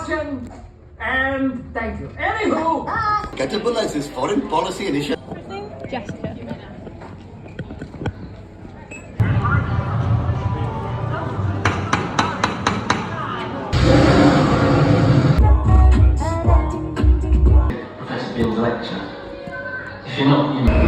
question, and thank you. Anywho, Caterpillar's foreign policy initiative. Jessica. Professor Bin's lecture. If you're not, you know.